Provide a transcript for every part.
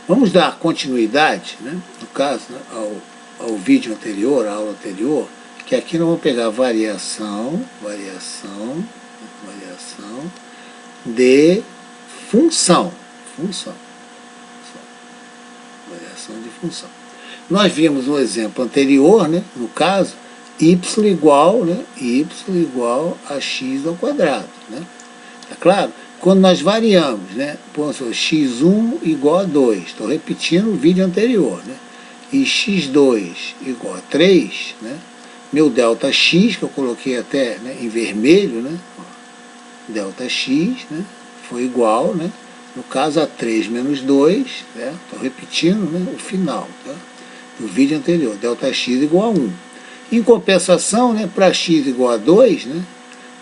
Vamos dar continuidade, né? No caso, né, ao vídeo anterior, à aula anterior, que aqui nós vamos pegar variação de função. Variação de função. Nós vimos no exemplo anterior, né, no caso, y igual a x ao quadrado. Né? Tá claro? Quando nós variamos, né, x1 igual a 2, estou repetindo o vídeo anterior, né, e x2 igual a 3, né, meu delta x, que eu coloquei até, né, em vermelho, né, delta x, né, foi igual, né, no caso, a 3 menos 2, né, estou repetindo, né, o final, tá, do vídeo anterior, delta x igual a 1. Em compensação, né, para x igual a 2, né,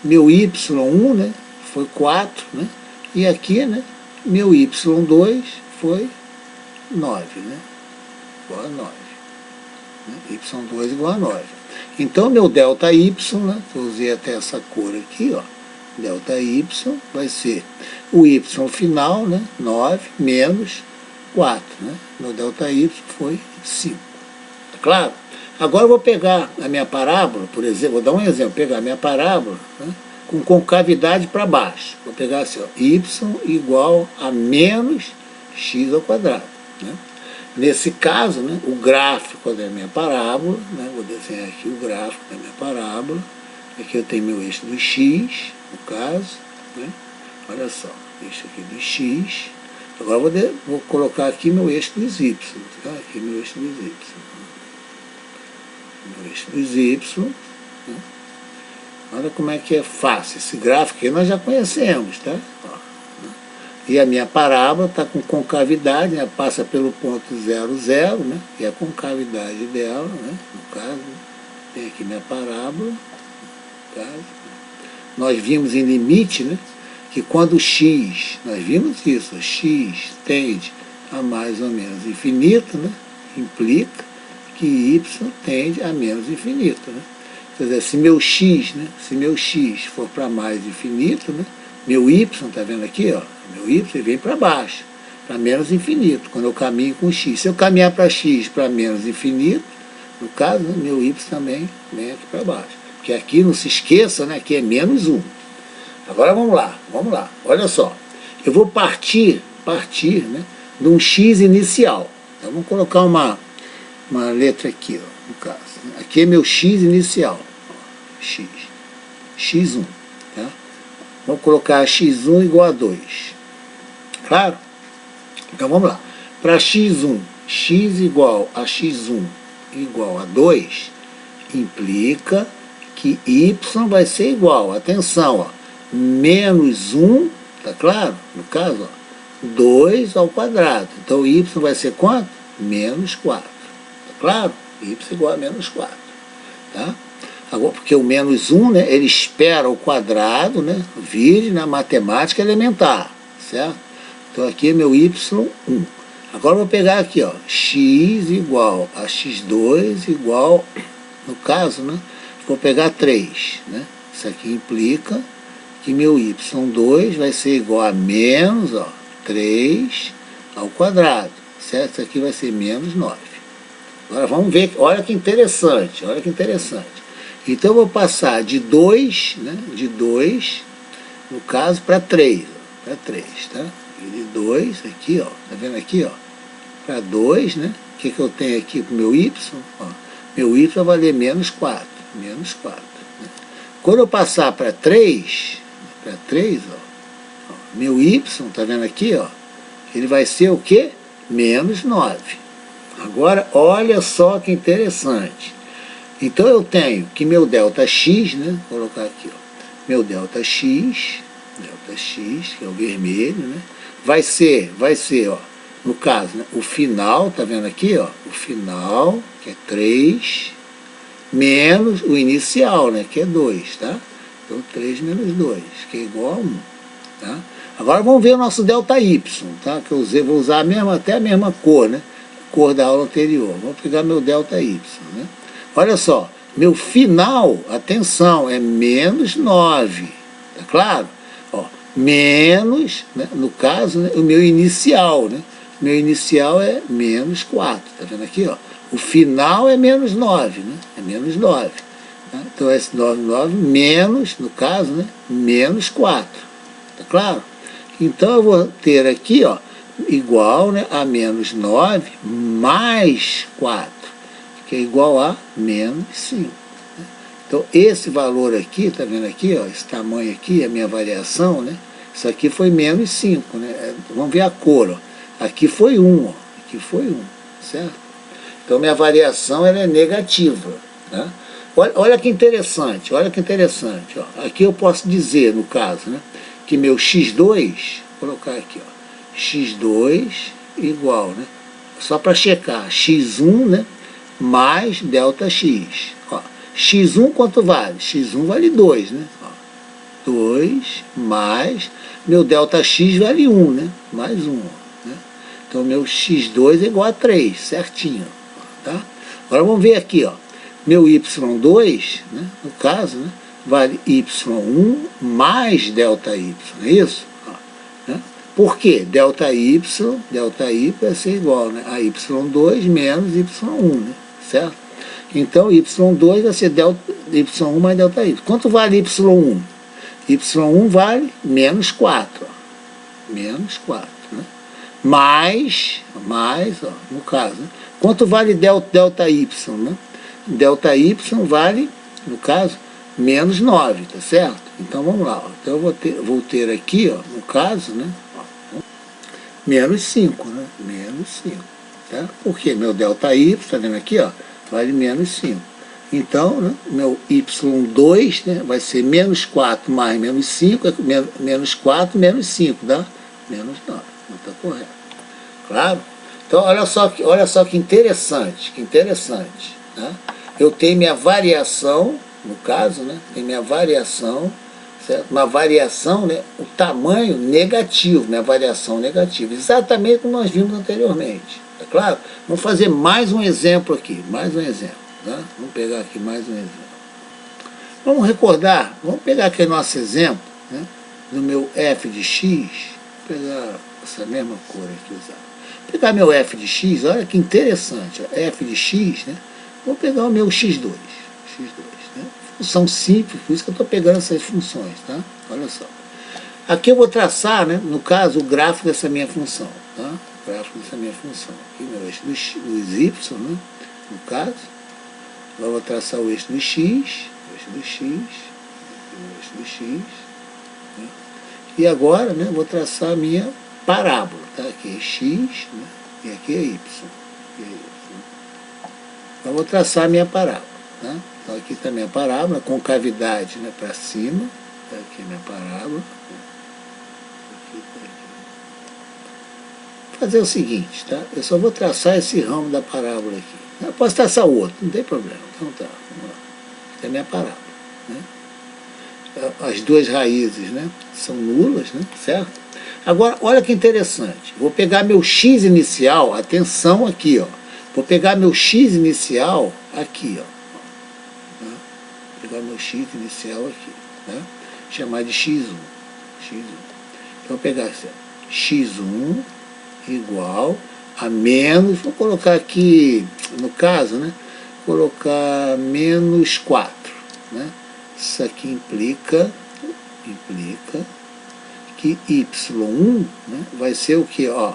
meu y1, né, foi 4, né, e aqui, né, meu y2 foi 9, né, igual a 9. Né, y2 igual a 9. Então, meu delta y, né, eu usei até essa cor aqui, ó, delta y vai ser o y final, né, 9 menos 4, né, meu delta y foi 5. Tá claro? Agora eu vou pegar a minha parábola, por exemplo, vou dar um exemplo, pegar a minha parábola, né, com concavidade para baixo. Vou pegar assim, ó, y igual a menos x ao quadrado. Né? Nesse caso, né, o gráfico da minha parábola, né, vou desenhar aqui o gráfico da minha parábola. Aqui eu tenho meu eixo do x, no caso. Né? Olha só, eixo aqui do x. Agora vou colocar aqui meu eixo dos y. Tá? Aqui meu eixo dos y. Meu eixo dos y. Né? Olha como é que é fácil. Esse gráfico aqui nós já conhecemos, tá? Ó, né? E a minha parábola está com concavidade, né? Passa pelo ponto 0, 0, né? Que é a concavidade dela, né? No caso, tem aqui minha parábola. No caso, nós vimos em limite, né? Que quando x, nós vimos isso, x tende a mais ou menos infinito, né? Implica que y tende a menos infinito, né? Quer dizer, se meu x, né, se meu x for para mais infinito, né, meu y, está vendo aqui, ó, meu y vem para baixo, para menos infinito, quando eu caminho com x. Se eu caminhar para x para menos infinito, no caso, né, meu y também vem aqui para baixo. Porque aqui, não se esqueça, né, que é menos 1. Agora vamos lá, olha só. Eu vou partir, né, de um x inicial. Então vamos colocar uma letra aqui, ó, no caso. Aqui é meu x inicial. x1, tá? Vamos colocar x1 igual a 2. Claro? Então vamos lá. Para x1, x igual a x1 igual a 2, implica que y vai ser igual, atenção, ó, menos 1, tá claro? No caso, ó, 2 ao quadrado. Então y vai ser quanto? Menos 4. Tá claro? Y igual a menos 4. Tá? Agora, porque o menos 1, né, ele espera o quadrado, né, vire na matemática elementar, certo? Então aqui é meu y1. Agora eu vou pegar aqui, ó, x igual a x2 igual, no caso, né, vou pegar 3. Né? Isso aqui implica que meu y2 vai ser igual a menos, ó, 3 ao quadrado, certo? Isso aqui vai ser menos 9. Agora vamos ver, olha que interessante, Então eu vou passar de 2, né, no caso, para 3, tá? De 2, aqui, ó, tá vendo aqui, ó, para 2, né? O que eu tenho aqui para o meu y? Ó, meu y vai valer menos 4, né? Quando eu passar para 3, ó, meu y, tá vendo aqui, ó, ele vai ser o quê? Menos 9. Agora, olha só que interessante. Então, eu tenho que meu delta x, né? Vou colocar aqui, ó. Meu delta x, que é o vermelho, né? Vai ser, ó, no caso, né? O final, tá vendo aqui, ó? O final, que é 3, menos o inicial, né? Que é 2, tá? Então, 3 menos 2, que é igual a 1, tá? Agora, vamos ver o nosso delta y, tá? Que eu vou usar até a mesma cor, né? Cor da aula anterior. Vou pegar meu delta y, né? Olha só, meu final, atenção, é menos 9, tá claro? Ó, menos, né, no caso, né, o meu inicial, né, meu inicial é menos 4, tá vendo aqui, ó? O final é menos 9, né? É menos 9. Tá? Então, esse 9 menos, no caso, né? Menos 4. Tá claro? Então, eu vou ter aqui, ó, igual, né, a menos 9 mais 4, que é igual a menos 5. Né? Então, esse valor aqui, tá vendo aqui, ó, esse tamanho aqui, a minha variação, né? Isso aqui foi menos 5, né? Vamos ver a cor, ó. Aqui foi 1, ó. Aqui foi 1, certo? Então, minha variação ela é negativa. Né? Olha que interessante, olha que interessante. Ó. Aqui eu posso dizer, no caso, né, que meu x2, vou colocar aqui, ó, x2 igual, né, só para checar, x1, né, mais delta x. Ó, x1 quanto vale? x1 vale 2, né? Ó, 2 mais, meu delta x vale 1, né? Mais 1. Né? Então, meu x2 é igual a 3, certinho. Tá? Agora vamos ver aqui, ó, meu y2, né, no caso, né, vale y1 mais delta y, não é isso? Ó, né? Por quê? Delta y vai ser igual, né, a y2 menos y1, né, certo? Então, y2 vai ser delta, y1 mais delta y. Quanto vale y1? y1 vale menos 4, ó, menos 4, né? Mais, ó, no caso, né? Quanto vale delta y? Né? Delta y vale, no caso, menos 9, tá certo? Então vamos lá. Ó. Então eu vou ter aqui, ó, no caso, né, ó, menos 5, né? Menos 5. Tá? Porque meu delta y, tá vendo aqui, ó, vale menos 5. Então, né, meu y2, né, vai ser menos 4 mais menos 5, é menos 4 menos 5, dá menos 9. Não está correto. Claro? Então, olha só que interessante, né? Eu tenho minha variação, no caso, né? Tem minha variação, certo? Uma variação, né? O tamanho negativo, minha variação negativa, exatamente como nós vimos anteriormente, é claro? Vamos fazer mais um exemplo aqui, mais um exemplo, tá? Vamos pegar aqui mais um exemplo. Vamos recordar, vamos pegar aqui o nosso exemplo, né? Do meu f de x, vou pegar essa mesma cor aqui usada. Pegar meu f de x, olha que interessante, ó, f de x, né? Vou pegar o meu x2, né? Função simples, por isso que eu estou pegando essas funções, tá? Olha só. Aqui eu vou traçar, né, no caso, o gráfico dessa minha função, tá? O gráfico dessa minha função. Aqui meu eixo dos y, né? No caso. Agora eu vou traçar o eixo do x, o eixo do x, o eixo do x, né? E agora, né, vou traçar a minha parábola, tá? Aqui é x, né? E aqui é y. Então, vou traçar a minha parábola, tá? Então, aqui está a minha parábola, com cavidade, né, para cima. Tá? Aqui é a minha parábola. Aqui. Vou fazer o seguinte, tá? Eu só vou traçar esse ramo da parábola aqui. Eu posso traçar o outro, não tem problema. Então, tá. Vamos lá. Aqui é a minha parábola, né? As duas raízes, né, são nulas, né, certo? Agora, olha que interessante. Vou pegar meu x inicial, atenção aqui, ó. Vou pegar meu x inicial aqui, ó. Tá? Vou pegar meu x inicial aqui, né? Chamar de x1. Então, vou pegar assim, x1 igual a menos, vou colocar aqui, no caso, né? Colocar menos 4, né? Isso aqui implica que y1, né, vai ser o que? Ó,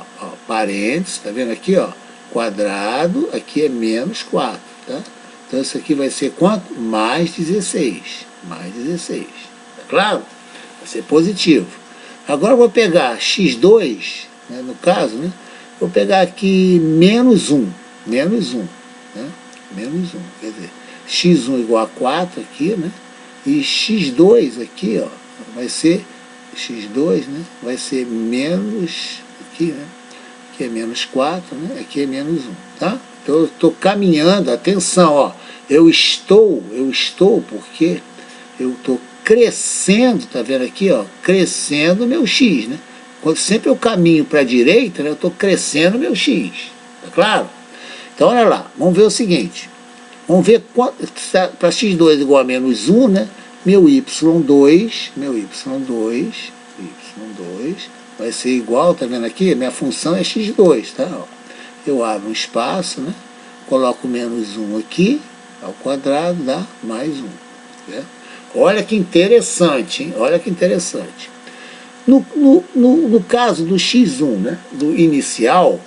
parênteses, tá vendo aqui, ó? Quadrado, aqui é menos 4, tá? Então isso aqui vai ser quanto? Mais 16. Mais 16. Tá claro? Vai ser positivo. Agora eu vou pegar x2, né, no caso, né? Vou pegar aqui menos 1. Menos 1. Né? Menos 1. Quer dizer, x1 igual a 4 aqui, né? E x2 aqui, ó, vai ser x2, né? Vai ser menos aqui, né? Aqui é menos 4, né? Aqui é menos 1, tá? Então eu estou caminhando, atenção, ó. Eu estou porque eu estou crescendo, tá vendo aqui, ó? Crescendo meu x, né? Quando sempre eu caminho para a direita, né? Eu estou crescendo meu x, tá claro? Então olha lá, vamos ver o seguinte. Vamos ver para x2 igual a menos 1, né? Meu y2 vai ser igual, tá vendo aqui? Minha função é x2, tá? Ó, eu abro um espaço, né? Coloco menos 1 aqui, ao quadrado, dá mais 1. Né? Olha que interessante, hein? Olha que interessante. No caso do x1, né? Do inicial,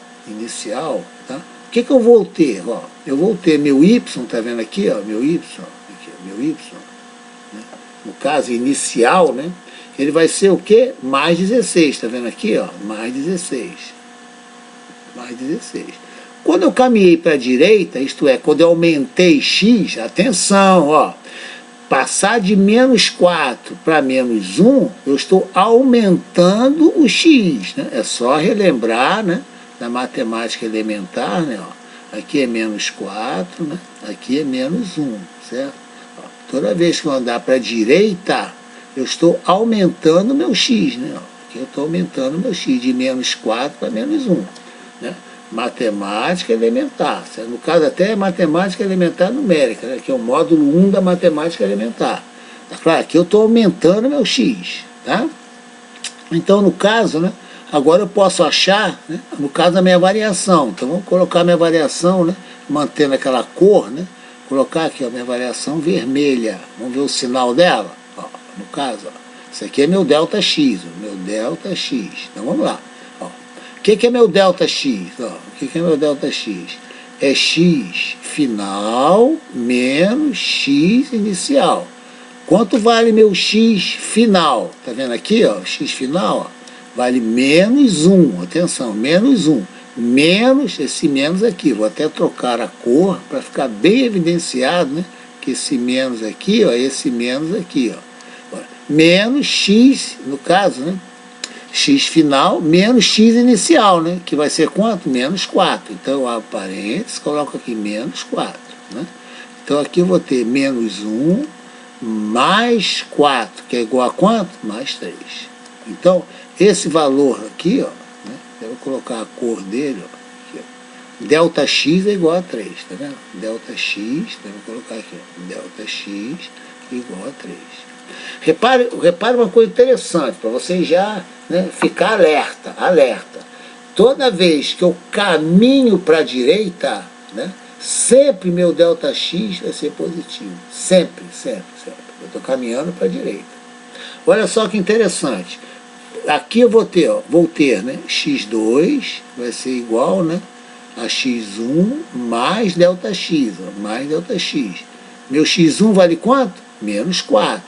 tá? O que eu vou ter? Ó, eu vou ter meu y, tá vendo aqui? Ó, meu y, aqui, meu y. Né? No caso inicial, né? Ele vai ser o quê? Mais 16, tá vendo aqui? Ó, mais 16. Mais 16. Quando eu caminhei para a direita, isto é, quando eu aumentei x, atenção, ó, passar de menos 4 para menos 1, eu estou aumentando o x. Né? É só relembrar, né, da matemática elementar, né, ó, aqui é menos 4, né, aqui é menos 1, certo? Ó, toda vez que eu andar para a direita, eu estou aumentando meu x, né? Aqui eu estou aumentando meu x de menos 4 para menos 1. Né? Matemática elementar. No caso até é matemática elementar numérica, né? Que é o módulo 1 da matemática elementar. Tá claro? Aqui eu estou aumentando meu x. Tá? Então, no caso, né? Agora eu posso achar, né? No caso da minha variação. Então, vamos colocar minha variação, né? Mantendo aquela cor, né? Colocar aqui a minha variação vermelha. Vamos ver o sinal dela? No caso, ó, isso aqui é meu delta x, ó, meu delta x. Então vamos lá. Ó. O que é meu delta x? Ó, o que é meu delta x? É x final menos x inicial. Quanto vale meu x final? Tá vendo aqui? Ó, x final ó, vale menos 1. Atenção, menos 1. Menos esse menos aqui. Vou até trocar a cor para ficar bem evidenciado, né? Que esse menos aqui, ó, esse menos aqui, ó. Menos x, no caso, né? X final menos x inicial, né? Que vai ser quanto? Menos 4. Então eu abro parênteses, coloco aqui menos 4. Né? Então aqui eu vou ter menos 1 mais 4, que é igual a quanto? Mais 3. Então esse valor aqui, ó, né? Eu vou colocar a cor dele, ó, aqui, ó. Delta x é igual a 3, tá vendo? Delta x, então eu vou colocar aqui, ó, delta x igual a 3. Repare uma coisa interessante, para vocês já, né, ficar alerta. Toda vez que eu caminho para a direita, né, sempre meu delta-x vai ser positivo. Sempre. Eu estou caminhando para a direita. Olha só que interessante. Aqui eu vou ter né, x2 vai ser igual, né, a x1 mais delta-x. Mais delta-x. Meu x1 vale quanto? Menos 4.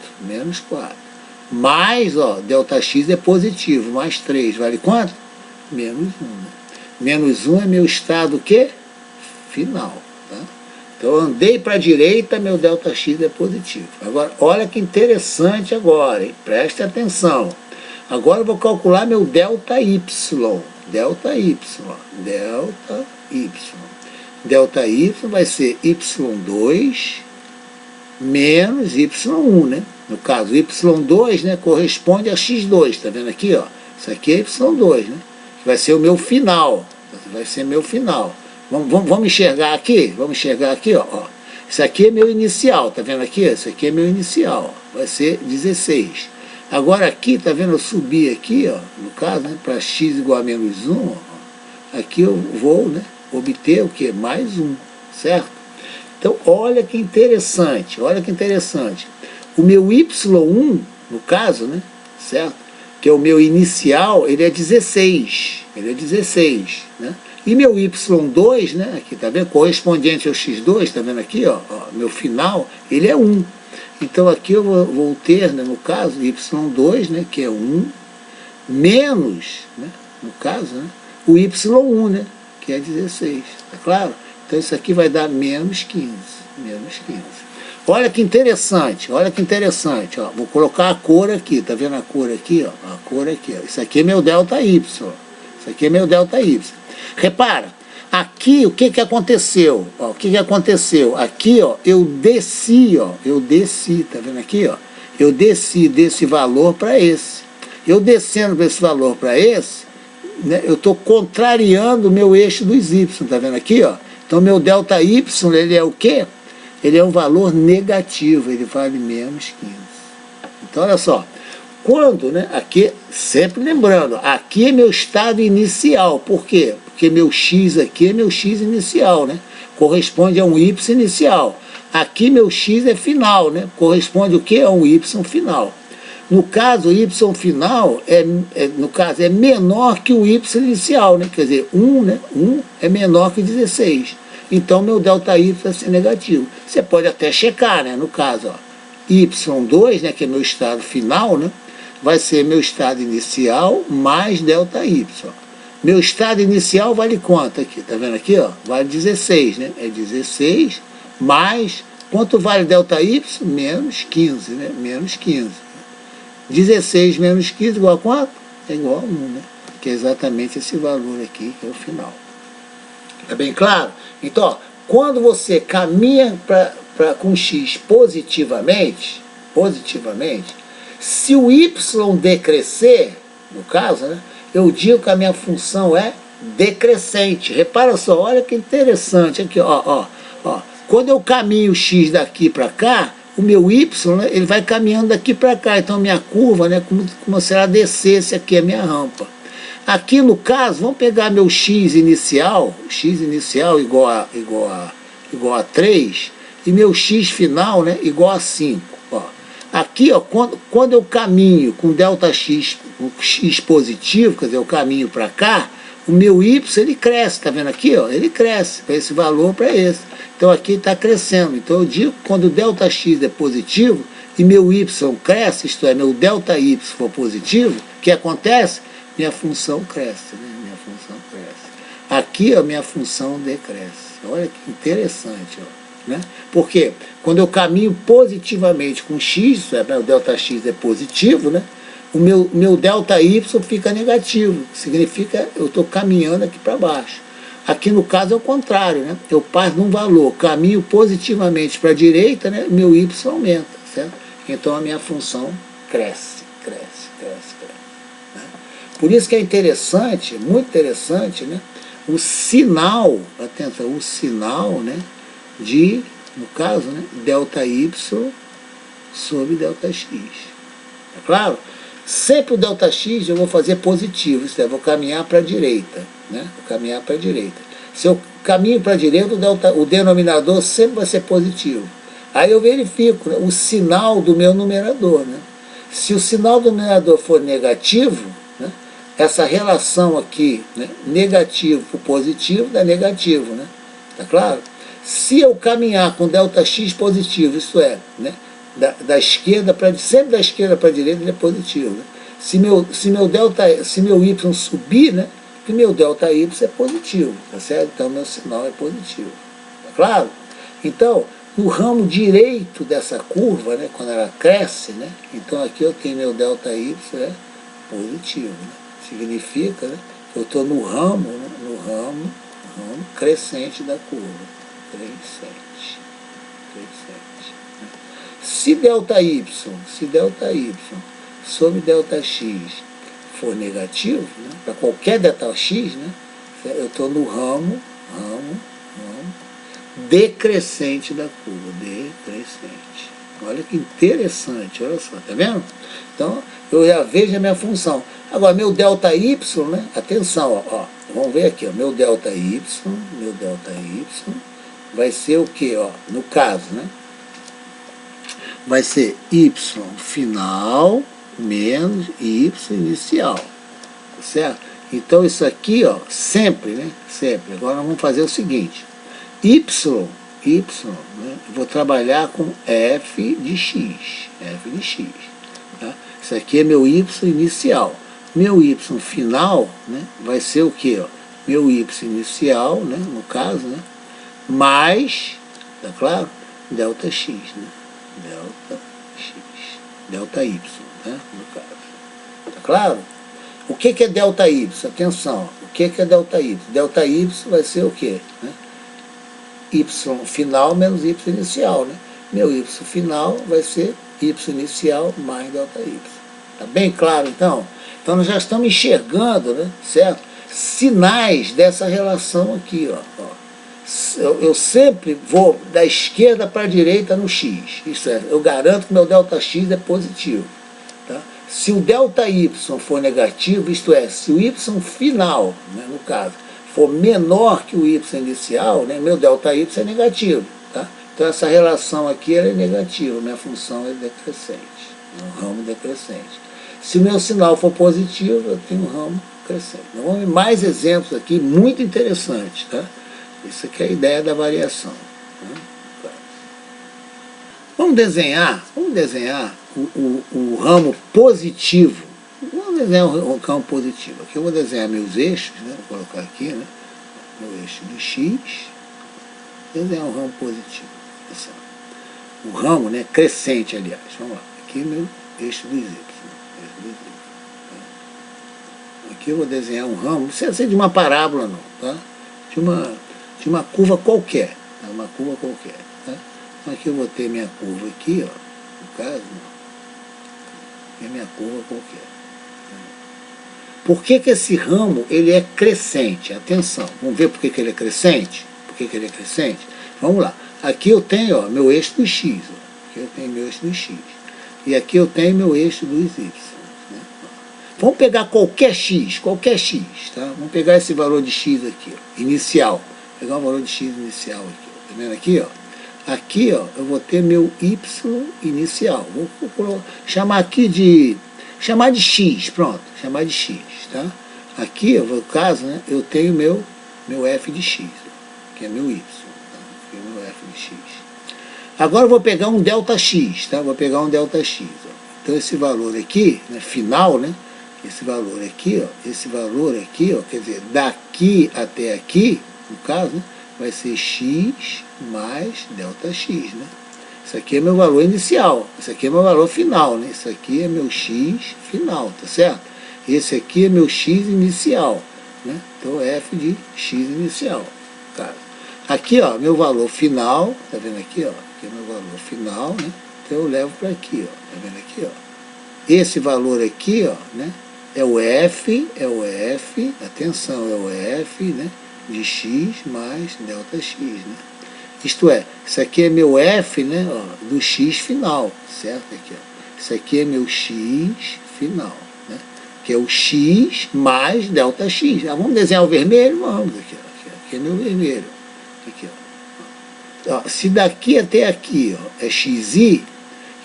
Mais, ó, delta-x é positivo. Mais 3 vale quanto? Menos 1. Né? Menos 1 é meu estado o quê? Final. Tá? Então, eu andei para a direita, meu delta-x é positivo. Agora, olha que interessante agora, hein? Preste atenção. Agora eu vou calcular meu delta-y. Delta-y vai ser y2 menos y1, né? No caso, y2, né, corresponde a x2, tá vendo aqui, ó? Isso aqui é y2, né? Que vai ser o meu final. Vamos enxergar aqui? Ó. Isso aqui é meu inicial, tá vendo aqui? Isso aqui é meu inicial, ó. Vai ser 16. Agora aqui, tá vendo? Eu subi aqui, ó, no caso, né, para x igual a menos 1, ó. Aqui eu vou, né, obter o que? Mais 1, certo? Então, olha que interessante. O meu y1, no caso, né, certo? Que é o meu inicial, ele é 16. Né? E meu y2, né, aqui, tá vendo? Correspondente ao x2, tá vendo aqui, ó, meu final, ele é 1. Então, aqui eu vou ter, né, no caso, y2, né, que é 1, menos, né, no caso, né, o y1, né, que é 16. Tá claro? Então, isso aqui vai dar menos 15. Olha que interessante. Ó. Vou colocar a cor aqui. Tá vendo a cor aqui? Ó? A cor aqui. Ó. Isso aqui é meu delta-y. Repara. Aqui, o que aconteceu? Ó, Aqui, ó, eu desci. Tá vendo aqui? Ó? Eu desci desse valor para esse. Eu descendo desse valor para esse, né, eu estou contrariando o meu eixo dos y. Tá vendo aqui? Ó? Então, meu delta-y, ele é o quê? Ele é um valor negativo, ele vale menos 15. Então, olha só, quando, né, aqui, sempre lembrando, aqui é meu estado inicial. Por quê? Porque meu x aqui é meu x inicial, né? Corresponde a um y inicial. Aqui meu x é final, né? Corresponde o quê? A um y final. No caso, o y final no caso, é menor que o y inicial, né? Quer dizer, 1, né? 1 é menor que 16. Então, meu ΔY vai ser negativo. Você pode até checar, né? No caso, ó, y2, né? Que é meu estado final, né? Vai ser meu estado inicial mais ΔY. Meu estado inicial vale quanto aqui? Tá vendo aqui, ó? Vale 16, né? É 16 mais... Quanto vale ΔY? Menos 15, né? Menos 15. 16 menos 15 igual a quanto? É igual a 1, né? Que é exatamente esse valor aqui, que é o final. Tá bem claro? Então, ó, quando você caminha com x positivamente, se o y decrescer, no caso, né, eu digo que a minha função é decrescente. Repara só, olha que interessante aqui, ó. Quando eu caminho x daqui para cá, o meu y, né, ele vai caminhando daqui para cá. Então, minha curva, né, como se ela descesse aqui a minha rampa. Aqui, no caso, vamos pegar meu x inicial igual a 3, e meu x final, né, igual a 5. Ó. Aqui, ó, quando eu caminho com ΔX, com x positivo, quer dizer, eu caminho para cá, o meu y, ele cresce, tá vendo aqui? Ó, ele cresce, para esse valor, para esse. Então, aqui está crescendo. Então, eu digo que quando o ΔX é positivo e meu y cresce, isto é, meu ΔY for positivo, o que acontece? Minha função cresce, né? Minha função cresce. Aqui, a minha função decresce. Olha que interessante, ó, né? Porque quando eu caminho positivamente com x, o ΔX é positivo, né? O meu ΔY fica negativo, significa eu estou caminhando aqui para baixo. Aqui no caso é o contrário, né? Eu passo num valor, caminho positivamente para a direita, né? Meu y aumenta, certo? Então a minha função cresce. Né? Por isso que é interessante, muito interessante, né? O sinal, atenção, o sinal, né? De, no caso, né? ΔY sobre ΔX. Tá claro? Sempre o ΔX eu vou fazer positivo, isso é, vou caminhar para a direita, né? Vou caminhar para a direita. Se eu caminho para a direita, o denominador sempre vai ser positivo. Aí eu verifico, né, o sinal do meu numerador, né? Se o sinal do numerador for negativo, né, essa relação aqui, né, negativo por positivo, dá negativo, né? Tá claro? Se eu caminhar com ΔX positivo, isso é, né? Da esquerda para sempre da esquerda para a direita, ele é positivo, né? Se meu y subir, né, que meu ΔY é positivo, tá certo? Então meu sinal é positivo, tá claro? Então, no ramo direito dessa curva, né, quando ela cresce, né, então aqui eu tenho meu ΔY é positivo, né? Significa, né, que eu estou no ramo, né, no ramo crescente da curva, crescente. Se ΔY sobre ΔX for negativo, né, para qualquer ΔX, né, eu estou no ramo decrescente da curva, decrescente. Olha que interessante, olha só, tá vendo? Então, eu já vejo a minha função. Agora, meu ΔY, né, atenção, ó, vamos ver aqui, ó, meu ΔY vai ser o que, ó, no caso, né? Vai ser y final menos y inicial, tá certo? Então isso aqui, ó, sempre, né? Sempre. Agora nós vamos fazer o seguinte: y, né? Vou trabalhar com f de x, tá? Isso aqui é meu y inicial. Meu y final, né? Vai ser o que, ó? Meu y inicial, né? No caso, né? Mais, tá claro? ΔX, né? ΔY, né, no caso. Tá claro? O que é ΔY? Atenção, o que é ΔY? ΔY vai ser o quê? Né? Y final menos Y inicial, né? Meu Y final vai ser Y inicial mais ΔY. Tá bem claro, então? Então nós já estamos enxergando, né, certo? Sinais dessa relação aqui, ó. Eu sempre vou da esquerda para a direita no x. Isso é, eu garanto que meu ΔX é positivo. Tá? Se o ΔY for negativo, isto é, se o y final, né, no caso, for menor que o y inicial, né, meu ΔY é negativo. Tá? Então essa relação aqui ela é negativa, minha função é decrescente, é um ramo decrescente. Se o meu sinal for positivo, eu tenho um ramo crescente. Então, vamos ver mais exemplos aqui, muito interessantes. Tá? Isso aqui é a ideia da variação. Tá? Vamos desenhar o ramo positivo. Vamos desenhar o ramo positivo. Aqui eu vou desenhar meus eixos, né? Vou colocar aqui, né? Meu eixo do X. Desenhar um ramo positivo. O ramo, né? Crescente, aliás. Vamos lá. Aqui meu eixo dos Y. Aqui eu vou desenhar um ramo, não precisa ser de uma parábola não, tá? De uma curva qualquer, tá? Uma curva qualquer, tá? Então aqui eu vou ter minha curva aqui, ó, no caso, é minha curva qualquer. Por que que esse ramo ele é crescente? Atenção, vamos ver por que que ele é crescente? Por que que ele é crescente? Vamos lá, aqui eu tenho, ó, meu eixo do X, ó. Aqui eu tenho meu eixo do X, e aqui eu tenho meu eixo dos Y. Vamos pegar qualquer x, tá? Vamos pegar esse valor de x aqui, ó, inicial. Pegar o valor de x inicial aqui, ó. Tá vendo aqui, ó? Aqui, ó, eu vou ter meu y inicial. Vou chamar aqui de... chamar de x, pronto. Chamar de x, tá? Aqui, no caso, né, eu tenho meu f de x, ó, que é meu y. Tá? Aqui é meu f de x. Agora eu vou pegar um ΔX, tá? Vou pegar um ΔX, ó. Então esse valor aqui, né, final, né? Esse valor aqui, ó, quer dizer, daqui até aqui, no caso, né, vai ser x mais ΔX, né? Isso aqui é meu valor inicial, isso aqui é meu valor final, né? Isso aqui é meu x final, tá certo? Esse aqui é meu x inicial, né? Então f de x inicial, no caso. Aqui, ó, meu valor final, tá vendo aqui, ó? Aqui é meu valor final, né? Então eu levo para aqui, ó, tá vendo aqui, ó? Esse valor aqui, ó, né? É o f, atenção, é o f, né, de x mais ΔX, né? Isto é, isso aqui é meu f, né, ó, do x final, certo? Aqui, ó. Isso aqui é meu x final, né? Que é o x mais ΔX. Ah, vamos desenhar o vermelho? Vamos, aqui, ó. Aqui é meu vermelho. Aqui, ó. Ó, se daqui até aqui, ó, é xi,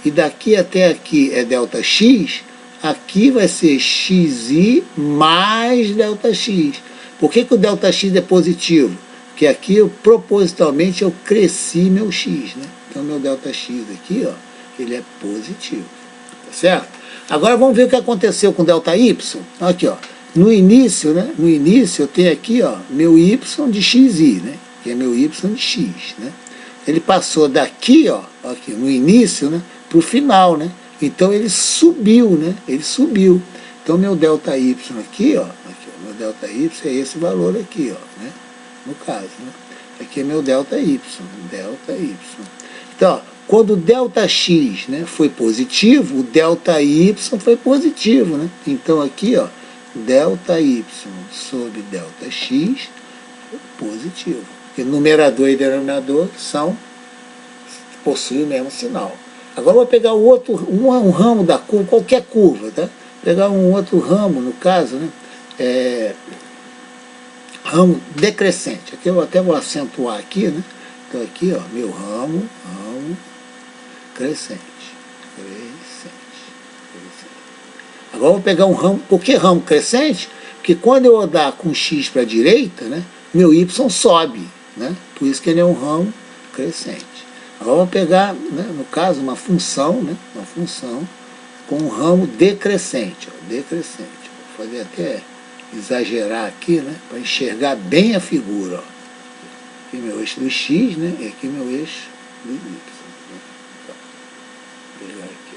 e daqui até aqui é ΔX, aqui vai ser xi mais ΔX. Por que que o ΔX é positivo? Porque aqui, propositalmente, eu cresci meu x, né? Então, meu ΔX aqui, ó, ele é positivo. Tá certo? Agora, vamos ver o que aconteceu com ΔY. Aqui, ó. No início, né? No início, eu tenho aqui, ó, meu y de xi, né? Que é meu y de x, né? Ele passou daqui, ó, aqui, no início, né? Para o final, né? Então ele subiu, né? Ele subiu. Então meu ΔY aqui, ó, meu ΔY é esse valor aqui, ó, né? No caso, né? Aqui é meu ΔY. Então, ó, quando o ΔX, né, foi positivo, o ΔY foi positivo, né? Então aqui, ó, ΔY sobre ΔX positivo. Porque numerador e denominador possuem o mesmo sinal. Agora eu vou pegar o outro, um ramo da curva, qualquer curva, tá? Pegar um outro ramo, no caso, né? Ramo decrescente. Aqui eu até vou acentuar aqui, né? Então aqui, ó, meu ramo crescente. Agora eu vou pegar um ramo, por que ramo crescente? Porque quando eu andar com x para a direita, né? Meu y sobe, né? Por isso que ele é um ramo crescente. Agora vamos pegar, né, no caso, uma função, né, uma função com um ramo decrescente, ó, decrescente. Vou fazer até exagerar aqui, né, para enxergar bem a figura. Ó. Aqui meu eixo do x, né, e aqui meu eixo do y. Então, vou pegar aqui.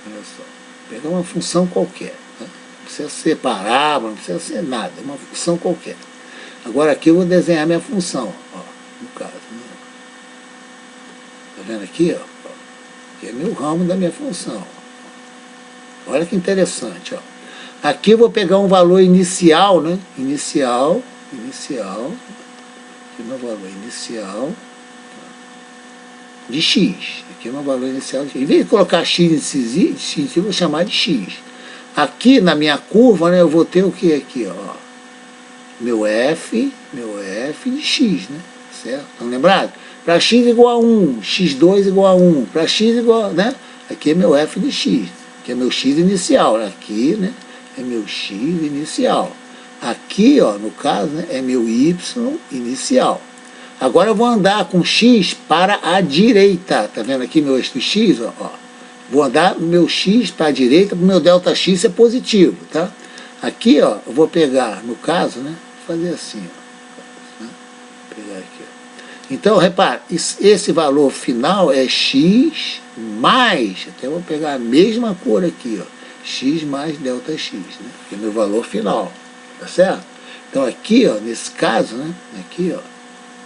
Ó. Olha só, vou pegar uma função qualquer. Né, não precisa ser parábola, não precisa ser nada, uma função qualquer. Agora aqui eu vou desenhar minha função, ó, no caso. Né. Tá vendo aqui, ó? Aqui é meu ramo da minha função. Olha que interessante, ó. Aqui eu vou pegar um valor inicial, né? Inicial. Aqui meu valor inicial. de x. Aqui é meu valor inicial de x. Em vez de colocar x incisivo, eu vou chamar de x. Aqui na minha curva, né, eu vou ter o que aqui? Ó? Meu f de x, né? Certo? Estão lembrados? Para x igual a 1, x2 igual a 1, para x igual a, né? Aqui é meu f de x, que é meu x inicial. Aqui, né, é meu x inicial. Aqui, ó, no caso, né, é meu y inicial. Agora eu vou andar com x para a direita. Tá vendo aqui meu eixo x? Ó. Vou andar o meu x para a direita, para o meu ΔX ser positivo, tá? Aqui, ó, eu vou pegar, no caso, né, fazer assim, ó. Né? Pegar aqui, ó. Então, repare, esse valor final é x mais, até eu vou pegar a mesma cor aqui, ó, x mais ΔX, né? Que é meu valor final, tá certo? Então aqui, ó, nesse caso, né, aqui, ó,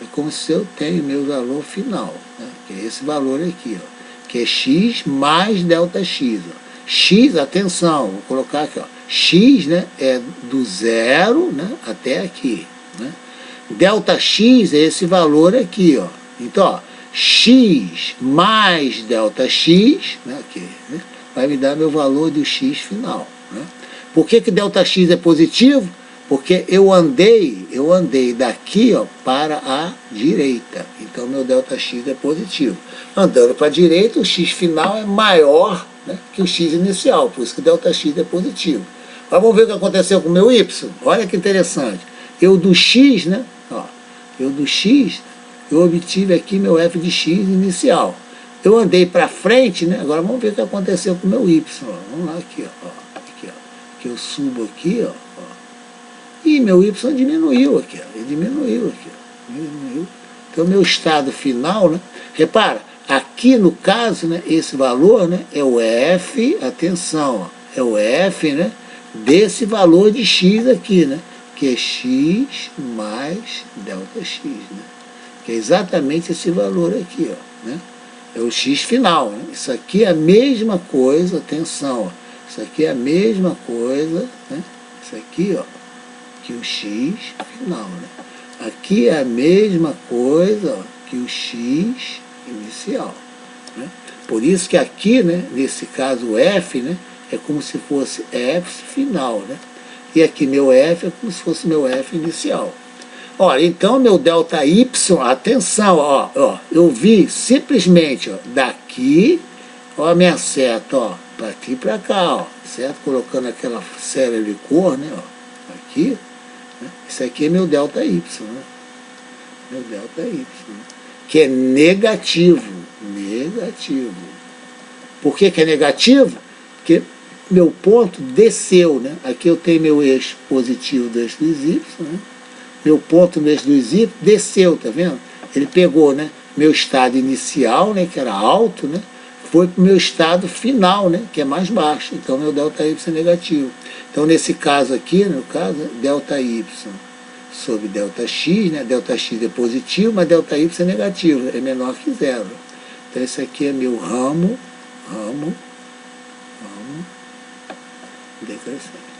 é como se eu tenho meu valor final, né, que é esse valor aqui, ó, que é x mais ΔX. Ó. X, atenção, vou colocar aqui, ó, x, né, é do zero, né, até aqui, né? ΔX é esse valor aqui, ó. Então, ó, x mais ΔX, né, aqui, né, vai me dar meu valor do x final, né? Por que ΔX é positivo? Porque eu andei daqui, ó, para a direita. Então, meu ΔX é positivo. Andando para a direita, o x final é maior, né, que o x inicial. Por isso que o ΔX é positivo. Agora vamos ver o que aconteceu com o meu y. Olha que interessante. Eu do x, né, ó, eu do x, eu obtive aqui meu f de x inicial. Eu andei para frente, né? Agora vamos ver o que aconteceu com o meu y. Ó. Vamos lá aqui, ó. Aqui, ó. Que eu subo aqui, ó. E meu y diminuiu aqui, ó. Ele diminuiu aqui, ó. Diminuiu. Então, meu estado final, né? Repara, aqui no caso, né, esse valor, né, é o f, atenção, ó, é o f, né, desse valor de x aqui, né? Que é x mais ΔX, né? Que é exatamente esse valor aqui, ó, né? É o x final, né? Isso aqui é a mesma coisa, atenção, ó. Isso aqui é a mesma coisa, né? Isso aqui, ó, que o x final, né? Aqui é a mesma coisa, ó, que o x inicial, né? Por isso que aqui, né, nesse caso o f, né, é como se fosse f final, né? E aqui meu f é como se fosse meu f inicial. Olha, então meu ΔY, atenção, ó, eu vi simplesmente, ó, daqui, ó, a minha seta, ó, para aqui e para cá, ó, certo? Colocando aquela célebre cor, né, ó, aqui, né? Isso aqui é meu ΔY, né? Meu ΔY, né? Que é negativo, negativo. Por que é negativo? Porque meu ponto desceu, né? Aqui eu tenho meu eixo positivo do eixo dos y, né? Meu ponto no eixo dos y desceu, tá vendo? Ele pegou, né, meu estado inicial, né, que era alto, né, foi para o meu estado final, né, que é mais baixo. Então, meu ΔY é negativo. Então, nesse caso aqui, no caso, ΔY sobre ΔX, né, ΔX é positivo, mas ΔY é negativo, é menor que zero. Então, esse aqui é meu ramo decrescente.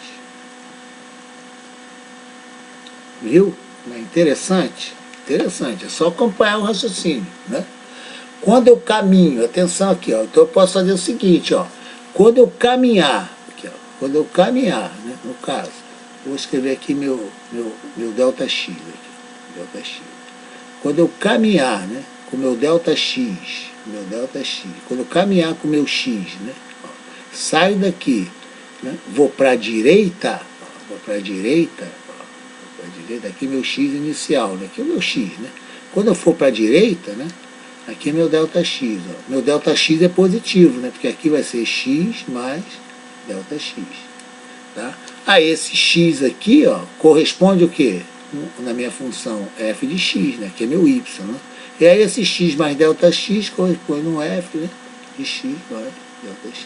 Viu? É interessante? Interessante. É só acompanhar o raciocínio, né? Quando eu caminho, atenção aqui, ó, então eu posso fazer o seguinte, ó. Quando eu caminhar, aqui, ó, quando eu caminhar, né, no caso, vou escrever aqui meu ΔX, aqui, ΔX. Quando eu caminhar, né, com meu ΔX, quando eu caminhar com meu x, né, ó, saio daqui, né, vou para a direita, aqui meu x inicial, né? Aqui é o meu x, né? Quando eu for para a direita, né? Aqui é meu ΔX, ó. Meu ΔX é positivo, né? Porque aqui vai ser x mais ΔX, tá? A esse x aqui, ó, corresponde o quê? Na minha função f de x, né? Que é meu y, né? E aí esse x mais ΔX corresponde no f, né, de x mais ΔX.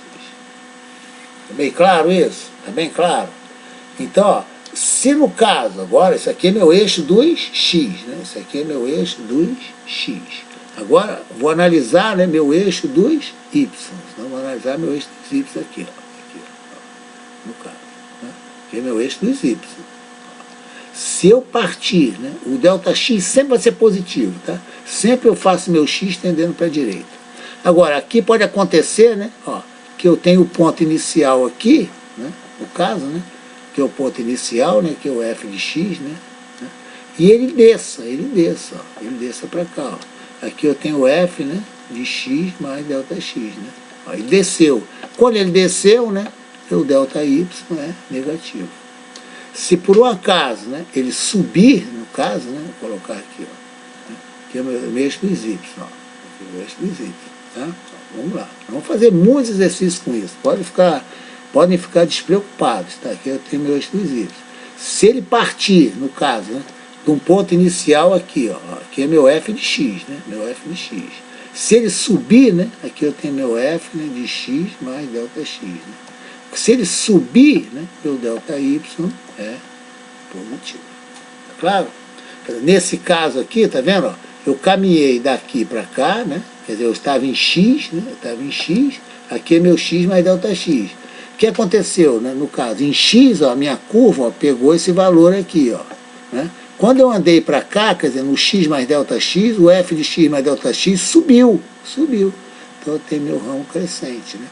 Tá bem claro isso? Tá bem claro? Então, ó, se no caso, agora, isso aqui é meu eixo dos x, né? Isso aqui é meu eixo dos x. Agora, vou analisar, né, meu eixo dos y. Então, vou analisar meu eixo dos y aqui, ó, no caso. Né? Aqui é meu eixo dos y. Se eu partir, né, o ΔX sempre vai ser positivo, tá? Sempre eu faço meu x tendendo para a direita. Agora, aqui pode acontecer, né, ó, que eu tenho o ponto inicial aqui, né, no caso, né, que é o ponto inicial, né, que é o f de x, né, e ele desça, ó, ele desça para cá, ó. Aqui eu tenho o f, né, de x mais ΔX, né, ó, ele desceu. Quando ele desceu, né, o ΔY é negativo. Se por um acaso, né, ele subir, no caso, né, vou colocar aqui, ó, né, aqui é o meu eixo dos y, ó, aqui é o eixo dos y, tá? Então, vamos lá, vamos fazer muitos exercícios com isso, podem ficar despreocupados, tá? Aqui eu tenho meu eixo dos y. Se ele partir, no caso, né, de um ponto inicial aqui, ó, aqui é meu f de x, né, meu f de x. Se ele subir, né, aqui eu tenho meu f, né, de x mais ΔX, né. Se ele subir, né, o ΔY é positivo. Tá claro? Nesse caso aqui, tá vendo? Ó, eu caminhei daqui para cá, né? Quer dizer, eu estava em x, né? Eu estava em x, aqui é meu x mais ΔX. O que aconteceu, né? No caso, em x, ó, a minha curva, ó, pegou esse valor aqui, ó, né? Quando eu andei para cá, quer dizer, no x mais ΔX, o f de x mais ΔX subiu. Então eu tenho meu ramo crescente, né?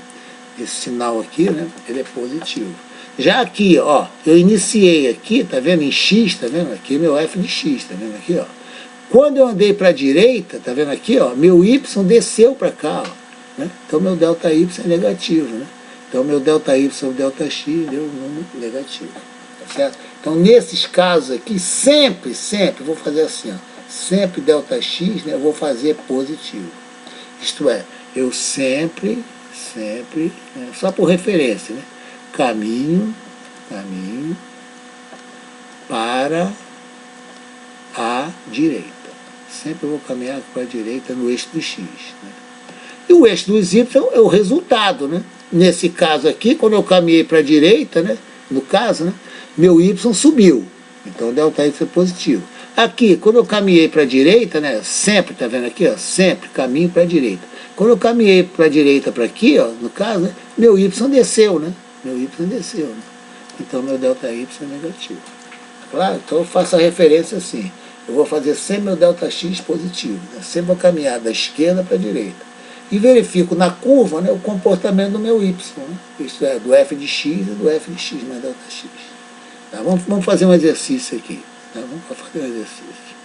Esse sinal aqui, né, ele é positivo. Já aqui, ó, eu iniciei aqui, tá vendo, em x, tá vendo, aqui meu f de x, tá vendo aqui, ó. Quando eu andei para a direita, tá vendo aqui, ó, meu y desceu para cá, ó, né, então meu ΔY é negativo, né, então meu ΔY sobre ΔX deu um número negativo, tá certo? Então nesses casos aqui, sempre, vou fazer assim, ó, sempre ΔX, né, eu vou fazer positivo, isto é, eu sempre, né, só por referência, né, caminho para a direita. Sempre eu vou caminhar para a direita no eixo do x. Né? E o eixo dos y é o resultado. Né? Nesse caso aqui, quando eu caminhei para a direita, né, no caso, né, meu y subiu. Então o ΔY é positivo. Aqui, quando eu caminhei para a direita, né, sempre, tá vendo aqui, ó, sempre caminho para a direita. Quando eu caminhei para a direita, para aqui, ó, no caso, né, meu y desceu, né? Meu y desceu, né? Então meu ΔY é negativo. Claro? Então eu faço a referência assim. Eu vou fazer sempre meu ΔX positivo, né? Sempre vou caminhar da esquerda para a direita. E verifico na curva, né, o comportamento do meu y, né? Isto é, do f de x e do f de x mais ΔX. Tá? Vamos fazer um exercício aqui. Tá? Vamos fazer um exercício.